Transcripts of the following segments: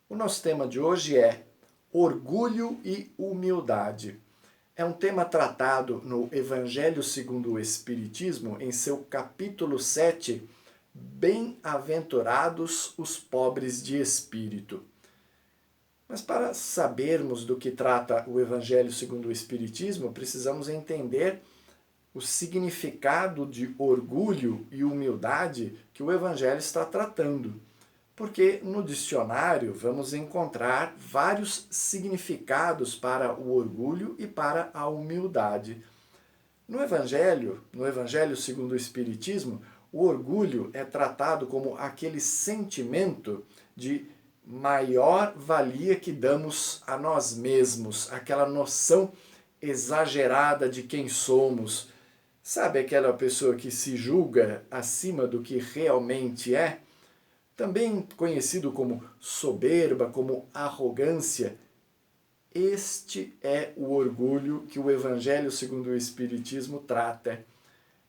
O nosso tema de hoje é orgulho e humildade. É um tema tratado no Evangelho segundo o Espiritismo, em seu capítulo 7, Bem-aventurados os pobres de espírito. Mas para sabermos do que trata o Evangelho segundo o Espiritismo, precisamos entender o significado de orgulho e humildade que o Evangelho está tratando. Porque no dicionário vamos encontrar vários significados para o orgulho e para a humildade. No Evangelho segundo o Espiritismo, o orgulho é tratado como aquele sentimento de maior valia que damos a nós mesmos, aquela noção exagerada de quem somos. Sabe aquela pessoa que se julga acima do que realmente é? Também conhecido como soberba, como arrogância. Este é o orgulho que o Evangelho segundo o Espiritismo trata.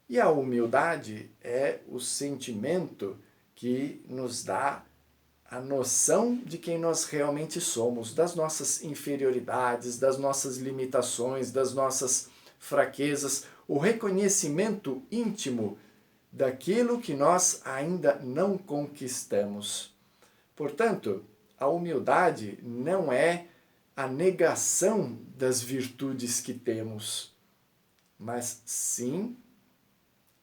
E a humildade é o sentimento que nos dá a noção de quem nós realmente somos, das nossas inferioridades, das nossas limitações, das nossas fraquezas, o reconhecimento íntimo daquilo que nós ainda não conquistamos. Portanto, a humildade não é a negação das virtudes que temos, mas sim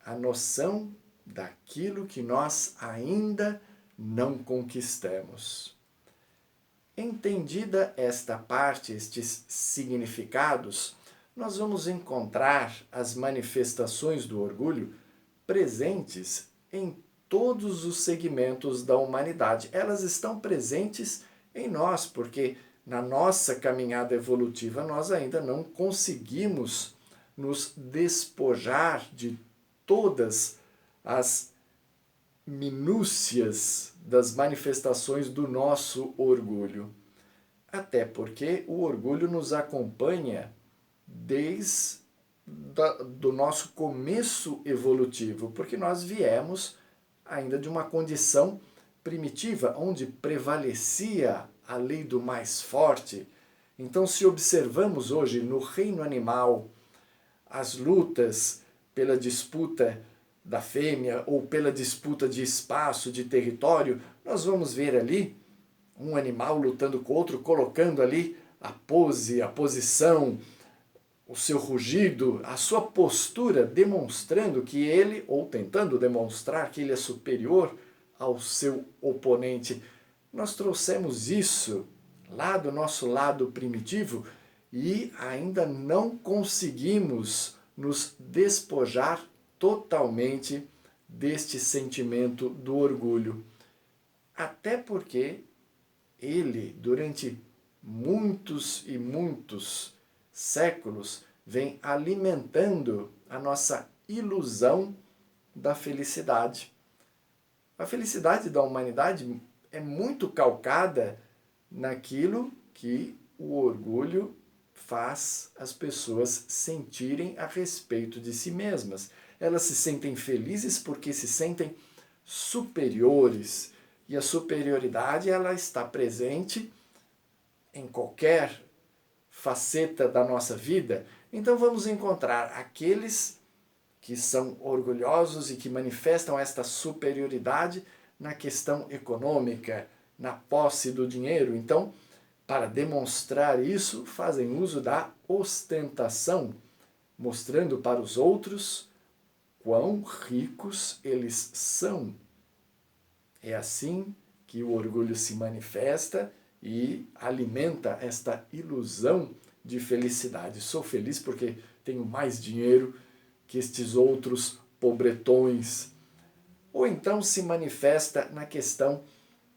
a noção daquilo que nós ainda não conquistamos. Entendida esta parte, estes significados, nós vamos encontrar as manifestações do orgulho presentes em todos os segmentos da humanidade. Elas estão presentes em nós, porque na nossa caminhada evolutiva nós ainda não conseguimos nos despojar de todas as minúcias das manifestações do nosso orgulho. Até porque o orgulho nos acompanha desde do nosso começo evolutivo, porque nós viemos ainda de uma condição primitiva, onde prevalecia a lei do mais forte. Então, se observamos hoje no reino animal as lutas pela disputa da fêmea ou pela disputa de espaço, de território, nós vamos ver ali um animal lutando com outro, colocando ali a pose, a posição, o seu rugido, a sua postura, demonstrando que ele, ou tentando demonstrar que ele é superior ao seu oponente. Nós trouxemos isso lá do nosso lado primitivo e ainda não conseguimos nos despojar totalmente deste sentimento do orgulho. Até porque ele, durante muitos e muitos séculos, vem alimentando a nossa ilusão da felicidade. A felicidade da humanidade é muito calcada naquilo que o orgulho faz as pessoas sentirem a respeito de si mesmas. Elas se sentem felizes porque se sentem superiores. E a superioridade ela está presente em qualquer faceta da nossa vida. Então vamos encontrar aqueles que são orgulhosos e que manifestam esta superioridade na questão econômica, na posse do dinheiro. Então, para demonstrar isso, fazem uso da ostentação, mostrando para os outros quão ricos eles são. É assim que o orgulho se manifesta e alimenta esta ilusão de felicidade. Sou feliz porque tenho mais dinheiro que estes outros pobretões. Ou então se manifesta na questão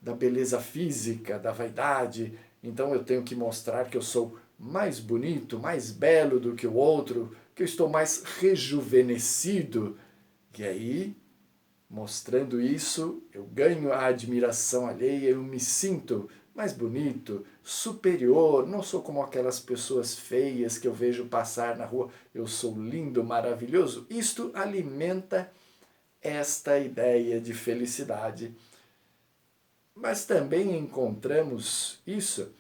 da beleza física, da vaidade. Então eu tenho que mostrar que eu sou mais bonito, mais belo do que o outro, que eu estou mais rejuvenescido. E aí, mostrando isso, eu ganho a admiração alheia, eu me sinto mais bonito, superior, não sou como aquelas pessoas feias que eu vejo passar na rua, eu sou lindo, maravilhoso. Isto alimenta esta ideia de felicidade. Mas também encontramos isso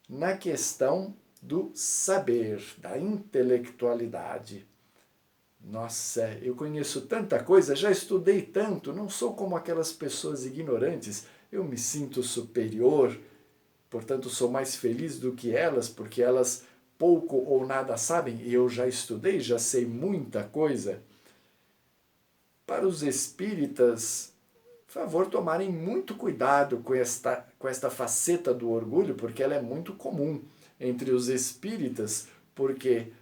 na questão do saber, da intelectualidade. Nossa, eu conheço tanta coisa, já estudei tanto, não sou como aquelas pessoas ignorantes, eu me sinto superior, portanto sou mais feliz do que elas, porque elas pouco ou nada sabem e eu já estudei, já sei muita coisa. Para os espíritas, por favor, tomarem muito cuidado com esta faceta do orgulho, porque ela é muito comum entre os espíritas, porque,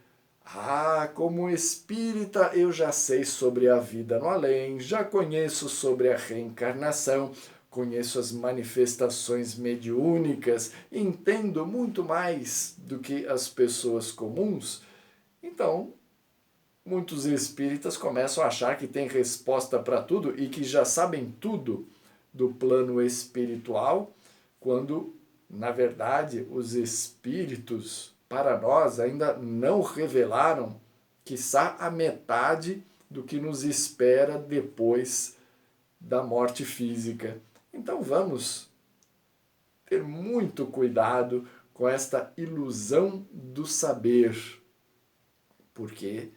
como espírita eu já sei sobre a vida no além, já conheço sobre a reencarnação, conheço as manifestações mediúnicas, entendo muito mais do que as pessoas comuns. Então, muitos espíritas começam a achar que têm resposta para tudo e que já sabem tudo do plano espiritual, quando, na verdade, os espíritos, para nós, ainda não revelaram, quiçá, a metade do que nos espera depois da morte física. Então vamos ter muito cuidado com esta ilusão do saber, porque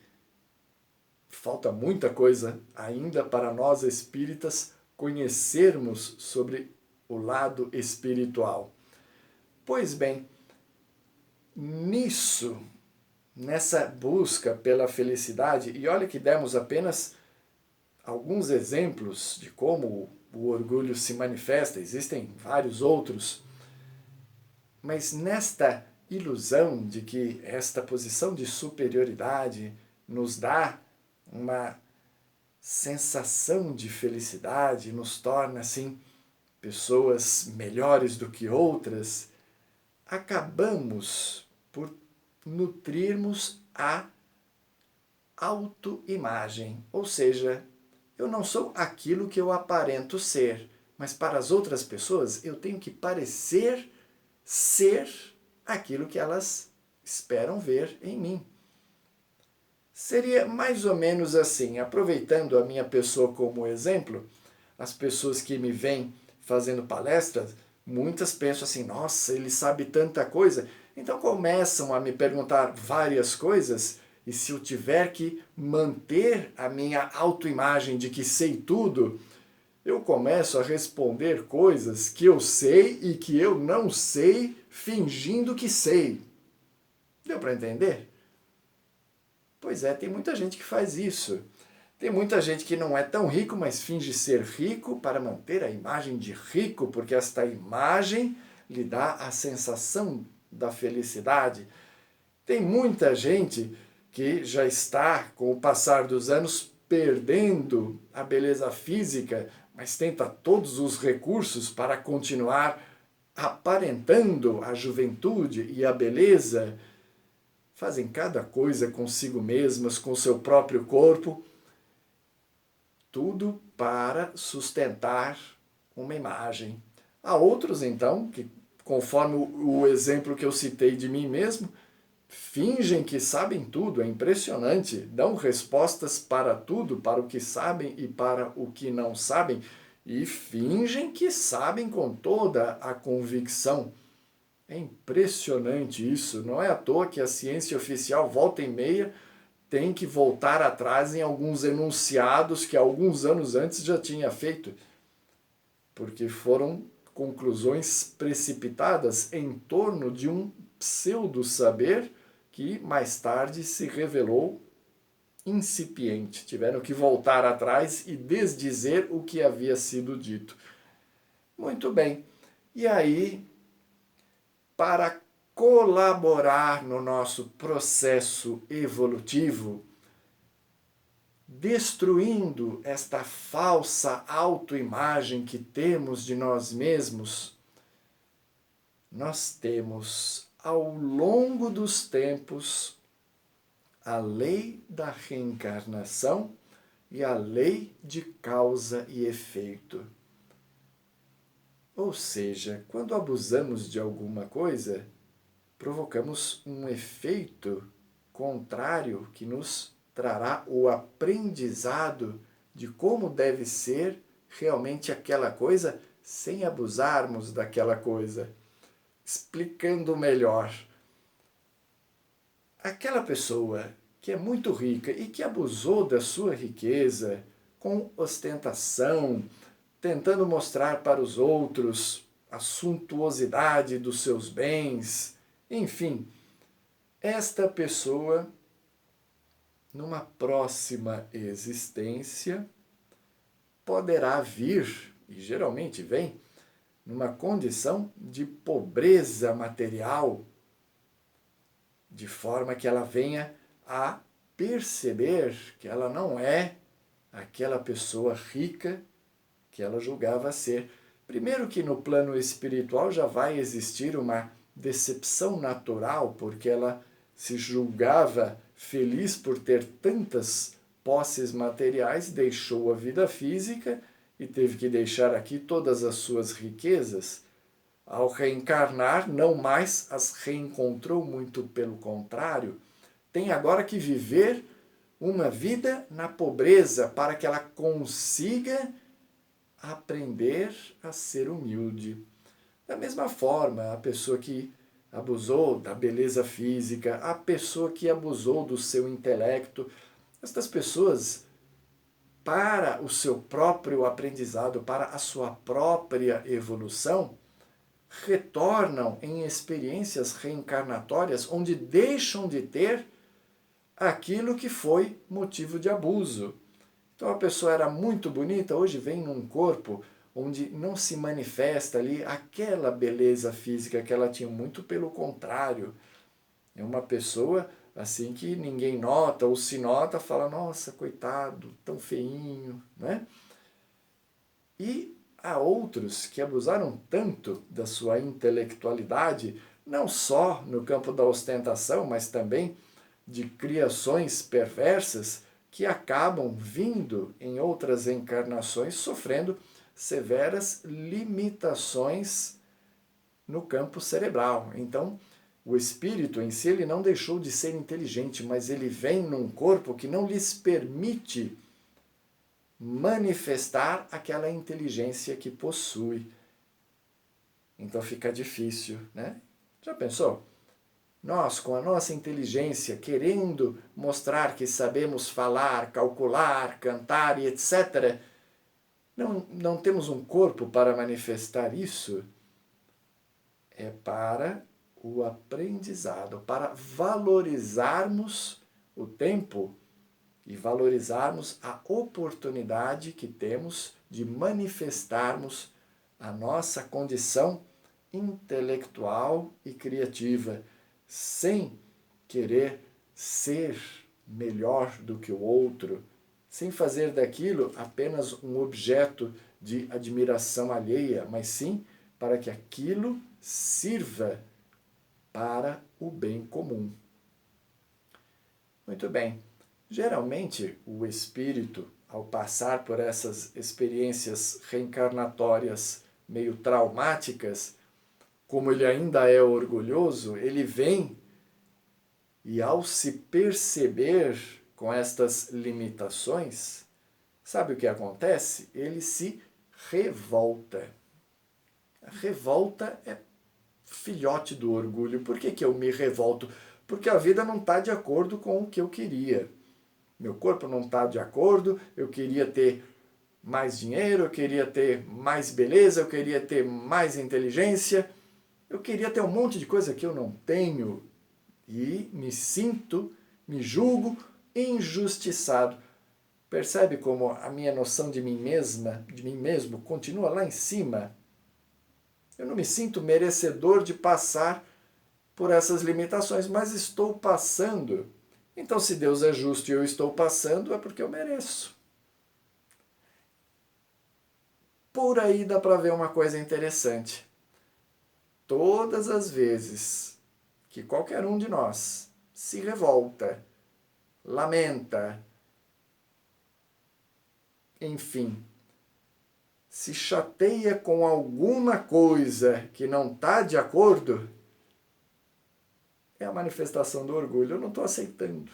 falta muita coisa ainda para nós espíritas conhecermos sobre o lado espiritual. Pois bem, nessa busca pela felicidade, e olha que demos apenas alguns exemplos de como o orgulho se manifesta, existem vários outros, mas nesta ilusão de que esta posição de superioridade nos dá uma sensação de felicidade, nos torna assim pessoas melhores do que outras, acabamos por nutrirmos a autoimagem, ou seja, eu não sou aquilo que eu aparento ser, mas para as outras pessoas eu tenho que parecer ser aquilo que elas esperam ver em mim. Seria mais ou menos assim, aproveitando a minha pessoa como exemplo, as pessoas que me vêm fazendo palestras, muitas pensam assim, nossa, ele sabe tanta coisa, então começam a me perguntar várias coisas, e se eu tiver que manter a minha autoimagem de que sei tudo, eu começo a responder coisas que eu sei e que eu não sei, fingindo que sei. Deu para entender? Pois é, tem muita gente que faz isso. Tem muita gente que não é tão rico, mas finge ser rico para manter a imagem de rico, porque esta imagem lhe dá a sensação da felicidade. Tem muita gente que já está, com o passar dos anos, perdendo a beleza física, mas tenta todos os recursos para continuar aparentando a juventude e a beleza. Fazem cada coisa consigo mesmas, com seu próprio corpo, tudo para sustentar uma imagem. Há outros, então, que, conforme o exemplo que eu citei de mim mesmo, fingem que sabem tudo, é impressionante, dão respostas para tudo, para o que sabem e para o que não sabem, e fingem que sabem com toda a convicção. É impressionante isso, não é à toa que a ciência oficial, volta e meia, tem que voltar atrás em alguns enunciados que alguns anos antes já tinha feito, porque foram conclusões precipitadas em torno de um pseudo-saber que mais tarde se revelou incipiente. Tiveram que voltar atrás e desdizer o que havia sido dito. Muito bem. E aí, para colaborar no nosso processo evolutivo, destruindo esta falsa autoimagem que temos de nós mesmos, nós temos, ao longo dos tempos, a lei da reencarnação e a lei de causa e efeito. Ou seja, quando abusamos de alguma coisa, provocamos um efeito contrário que nos trará o aprendizado de como deve ser realmente aquela coisa sem abusarmos daquela coisa. Explicando melhor, aquela pessoa que é muito rica e que abusou da sua riqueza com ostentação, tentando mostrar para os outros a suntuosidade dos seus bens, enfim, esta pessoa, numa próxima existência, poderá vir, e geralmente vem, numa condição de pobreza material, de forma que ela venha a perceber que ela não é aquela pessoa rica que ela julgava ser. Primeiro que no plano espiritual já vai existir uma decepção natural, porque ela se julgava feliz por ter tantas posses materiais, deixou a vida física e teve que deixar aqui todas as suas riquezas. Ao reencarnar, não mais as reencontrou, muito pelo contrário, tem agora que viver uma vida na pobreza para que ela consiga aprender a ser humilde. Da mesma forma, a pessoa que abusou da beleza física, a pessoa que abusou do seu intelecto, estas pessoas, para o seu próprio aprendizado, para a sua própria evolução, retornam em experiências reencarnatórias onde deixam de ter aquilo que foi motivo de abuso. Então a pessoa era muito bonita, hoje vem num corpo onde não se manifesta ali aquela beleza física que ela tinha, muito pelo contrário. É uma pessoa assim que ninguém nota, ou se nota, fala, nossa, coitado, tão feinho, né? E há outros que abusaram tanto da sua intelectualidade, não só no campo da ostentação, mas também de criações perversas, que acabam vindo em outras encarnações sofrendo severas limitações no campo cerebral. Então, o espírito em si ele não deixou de ser inteligente, mas ele vem num corpo que não lhes permite manifestar aquela inteligência que possui. Então fica difícil, né? Já pensou? Nós, com a nossa inteligência, querendo mostrar que sabemos falar, calcular, cantar e etc., não temos um corpo para manifestar isso? É para o aprendizado, para valorizarmos o tempo e valorizarmos a oportunidade que temos de manifestarmos a nossa condição intelectual e criativa, sem querer ser melhor do que o outro, sem fazer daquilo apenas um objeto de admiração alheia, mas sim para que aquilo sirva para o bem comum. Muito bem. Geralmente, o espírito, ao passar por essas experiências reencarnatórias meio traumáticas, como ele ainda é orgulhoso, ele vem e, ao se perceber com estas limitações, sabe o que acontece? Ele se revolta. A revolta é filhote do orgulho. Por que eu me revolto? Porque a vida não está de acordo com o que eu queria. Meu corpo não está de acordo, eu queria ter mais dinheiro, eu queria ter mais beleza, eu queria ter mais inteligência, eu queria ter um monte de coisa que eu não tenho e me julgo injustiçado. Percebe como a minha noção de mim mesma, de mim mesmo, continua lá em cima? Eu não me sinto merecedor de passar por essas limitações, mas estou passando. Então, se Deus é justo e eu estou passando, é porque eu mereço. Por aí dá para ver uma coisa interessante. Todas as vezes que qualquer um de nós se revolta, lamenta, enfim, se chateia com alguma coisa que não está de acordo, é a manifestação do orgulho. Eu não estou aceitando.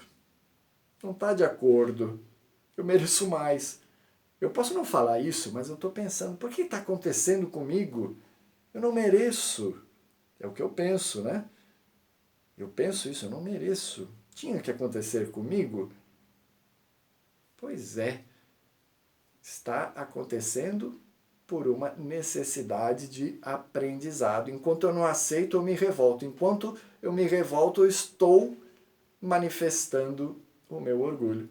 Não está de acordo. Eu mereço mais. Eu posso não falar isso, mas eu estou pensando, por que está acontecendo comigo? Eu não mereço. É o que eu penso, né? Eu penso isso, eu não mereço. Tinha que acontecer comigo? Pois é, está acontecendo por uma necessidade de aprendizado. Enquanto eu não aceito, eu me revolto. Enquanto eu me revolto, eu estou manifestando o meu orgulho.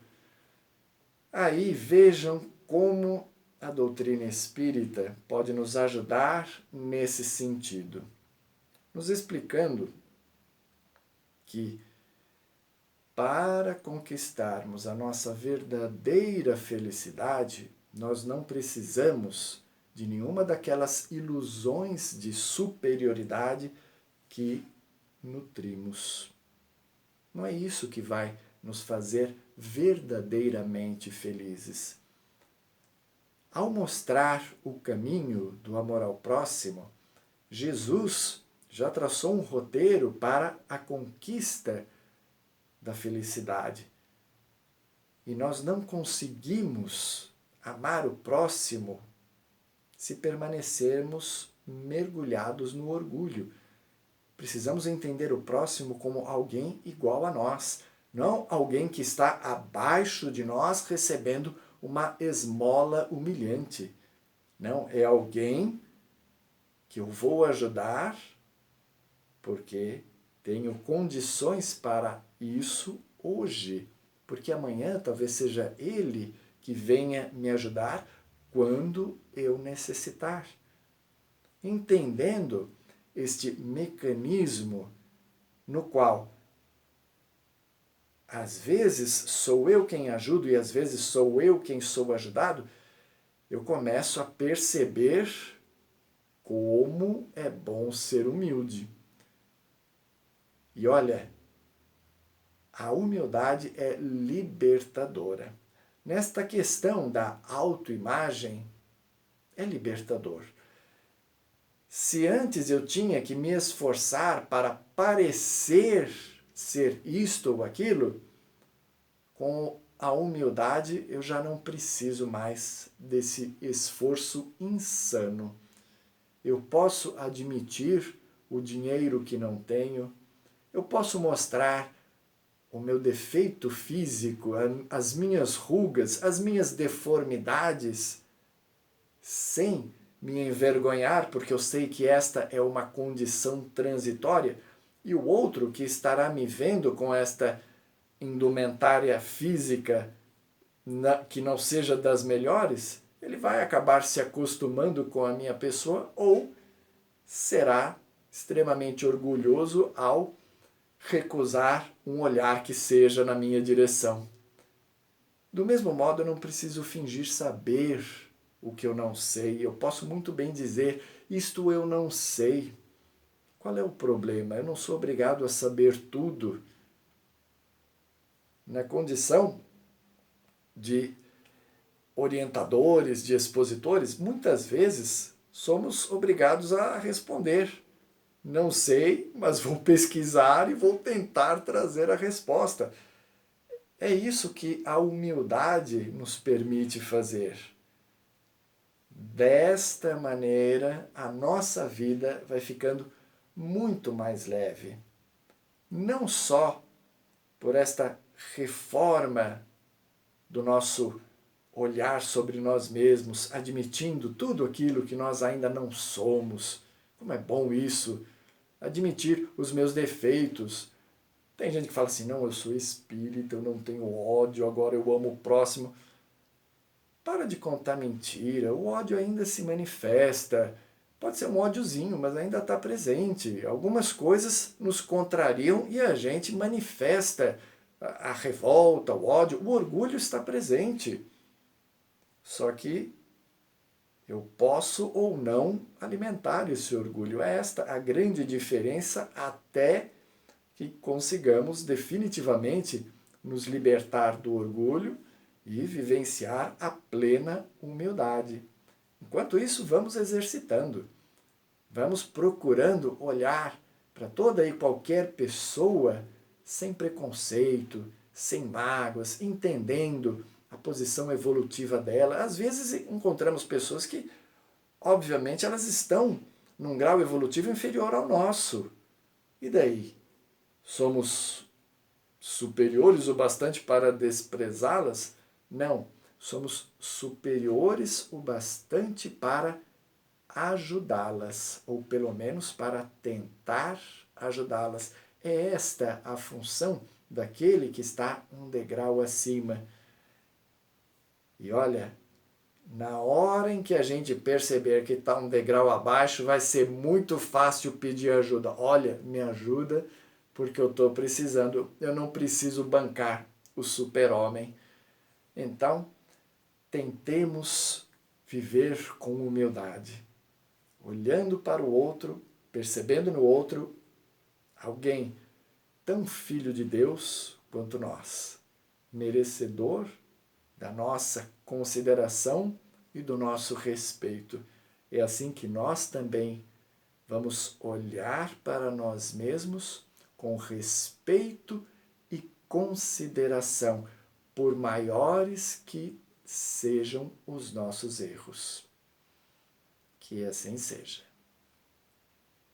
Aí vejam como a doutrina espírita pode nos ajudar nesse sentido, nos explicando que para conquistarmos a nossa verdadeira felicidade, nós não precisamos de nenhuma daquelas ilusões de superioridade que nutrimos. Não é isso que vai nos fazer verdadeiramente felizes. Ao mostrar o caminho do amor ao próximo, Jesus já traçou um roteiro para a conquista da felicidade. E nós não conseguimos amar o próximo se permanecermos mergulhados no orgulho. Precisamos entender o próximo como alguém igual a nós, não alguém que está abaixo de nós recebendo uma esmola humilhante. Não, é alguém que eu vou ajudar porque tenho condições para isso hoje. Porque amanhã talvez seja ele que venha me ajudar quando eu necessitar. Entendendo este mecanismo no qual às vezes sou eu quem ajudo e às vezes sou eu quem sou ajudado, eu começo a perceber como é bom ser humilde. E olha, a humildade é libertadora. Nesta questão da autoimagem, é libertador. Se antes eu tinha que me esforçar para parecer ser isto ou aquilo, com a humildade eu já não preciso mais desse esforço insano. Eu posso admitir o dinheiro que não tenho, eu posso mostrar o meu defeito físico, as minhas rugas, as minhas deformidades, sem me envergonhar, porque eu sei que esta é uma condição transitória, e o outro que estará me vendo com esta indumentária física que não seja das melhores, ele vai acabar se acostumando com a minha pessoa ou será extremamente orgulhoso ao recusar um olhar que seja na minha direção. Do mesmo modo, eu não preciso fingir saber o que eu não sei. Eu posso muito bem dizer, isto eu não sei. Qual é o problema? Eu não sou obrigado a saber tudo. Na condição de orientadores, de expositores, muitas vezes somos obrigados a responder. Não sei, mas vou pesquisar e vou tentar trazer a resposta. É isso que a humildade nos permite fazer. Desta maneira, a nossa vida vai ficando muito mais leve. Não só por esta reforma do nosso olhar sobre nós mesmos, admitindo tudo aquilo que nós ainda não somos. Como é bom isso! Admitir os meus defeitos. Tem gente que fala assim, não, eu sou espírita, eu não tenho ódio, agora eu amo o próximo. Para de contar mentira, o ódio ainda se manifesta. Pode ser um ódiozinho, mas ainda está presente. Algumas coisas nos contrariam e a gente manifesta a revolta, o ódio, o orgulho está presente. Só que eu posso ou não alimentar esse orgulho. É esta a grande diferença até que consigamos definitivamente nos libertar do orgulho e vivenciar a plena humildade. Enquanto isso, vamos exercitando. Vamos procurando olhar para toda e qualquer pessoa sem preconceito, sem mágoas, entendendo a posição evolutiva dela. Às vezes encontramos pessoas que, obviamente, elas estão num grau evolutivo inferior ao nosso. E daí? Somos superiores o bastante para desprezá-las? Não, somos superiores o bastante para ajudá-las, ou pelo menos para tentar ajudá-las. É esta a função daquele que está um degrau acima. E olha, na hora em que a gente perceber que está um degrau abaixo, vai ser muito fácil pedir ajuda. Olha, me ajuda porque eu estou precisando. Eu não preciso bancar o super-homem. Então, tentemos viver com humildade, olhando para o outro, percebendo no outro alguém tão filho de Deus quanto nós, merecedor da nossa consideração e do nosso respeito. É assim que nós também vamos olhar para nós mesmos com respeito e consideração, por maiores que sejam os nossos erros. Que assim seja.